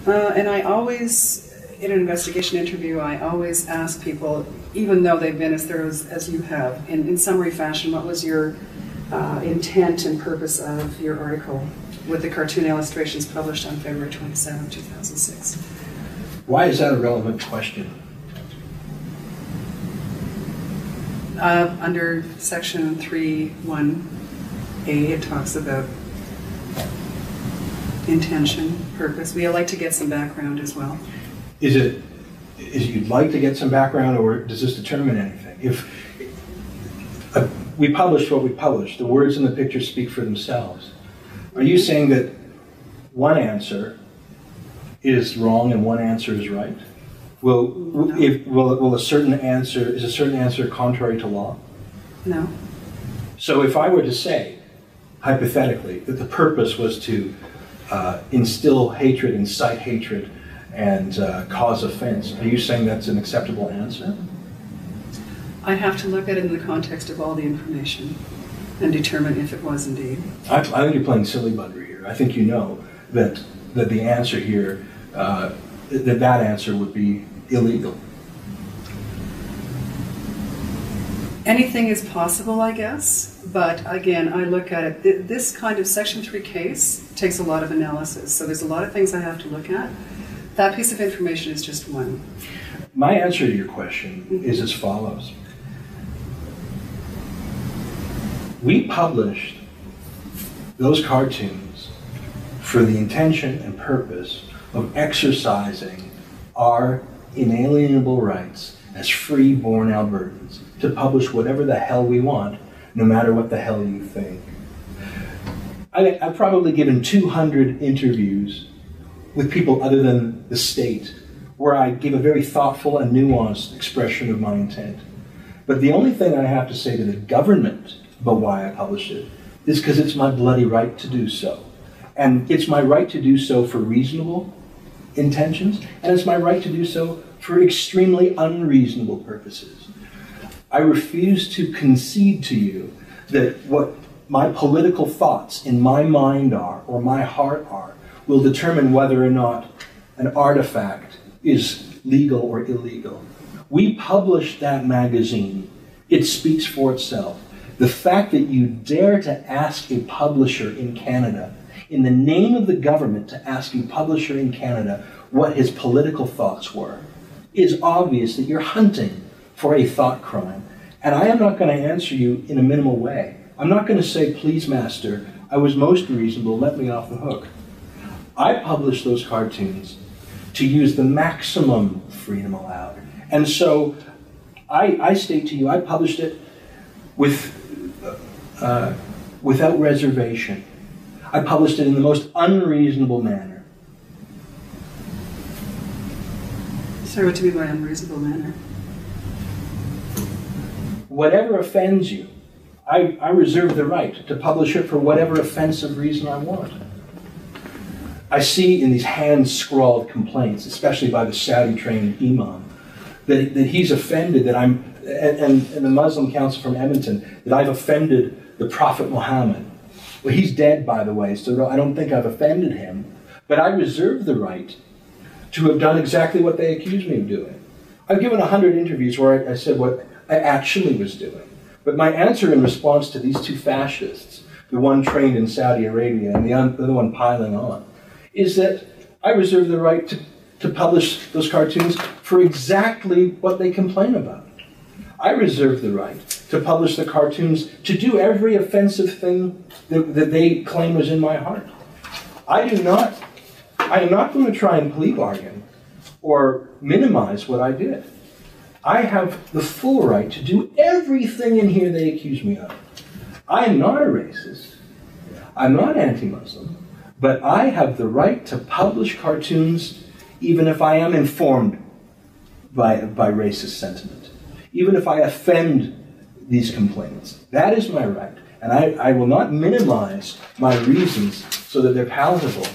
And I always, in an investigation interview, I always ask people, even though they've been as thorough as you have, in summary fashion, what was your intent and purpose of your article with the cartoon illustrations published on February 27, 2006? Why is that a relevant question? Under section 3.1a, it talks about intention, purpose. We like to get some background as well. Is it you'd like to get some background, or does this determine anything? If we published what we published, the words in the picture speak for themselves. Are you saying that one answer is wrong and one answer is right? Will a certain answer contrary to law? No. So if I were to say, hypothetically, that the purpose was to instill hatred, incite hatred, and cause offense, are you saying that's an acceptable answer? I have to look at it in the context of all the information and determine if it was indeed. I think you're playing silly bugger here. I think you know that the answer here, that answer would be illegal. Anything is possible, I guess, but again, I look at it, this kind of Section 3 case takes a lot of analysis, so there's a lot of things I have to look at. That piece of information is just one. My answer to your question is as follows. We published those cartoons for the intention and purpose of exercising our inalienable rights as free-born Albertans to publish whatever the hell we want, no matter what the hell you think. I've probably given 200 interviews with people other than the state where I give a very thoughtful and nuanced expression of my intent. But the only thing I have to say to the government about why I published it is because it's my bloody right to do so. And it's my right to do so for reasonable intentions, and it's my right to do so for extremely unreasonable purposes. I refuse to concede to you that what my political thoughts in my mind are, or my heart are, will determine whether or not an artifact is legal or illegal. We published that magazine. It speaks for itself. The fact that you dare to ask a publisher in Canada, in the name of the government, to ask a publisher in Canada what his political thoughts were, is obvious that you're hunting for a thought crime. And I am not going to answer you in a minimal way. I'm not going to say, please, master, I was most reasonable, let me off the hook. I published those cartoons to use the maximum freedom allowed. And so I state to you, I published it without reservation. I published it in the most unreasonable manner. Sorry, what do you mean by unreasonable manner? Whatever offends you, I reserve the right to publish it for whatever offensive reason I want. I see in these hand-scrawled complaints, especially by the Saudi-trained imam, that he's offended that I'm, and the Muslim Council from Edmonton, that I've offended the Prophet Muhammad. Well, he's dead, by the way, so I don't think I've offended him. But I reserve the right to have done exactly what they accuse me of doing. I've given 100 interviews where I said what I actually was doing. But my answer in response to these two fascists, the one trained in Saudi Arabia and the other one piling on, is that I reserve the right to publish those cartoons for exactly what they complain about. I reserve the right to publish the cartoons to do every offensive thing that they claim was in my heart. I am not going to try and plea bargain or minimize what I did. I have the full right to do everything in here they accuse me of. I am not a racist. I'm not anti-Muslim. But I have the right to publish cartoons even if I am informed by racist sentiment. Even if I offend these complainants. That is my right. And I will not minimize my reasons so that they're palatable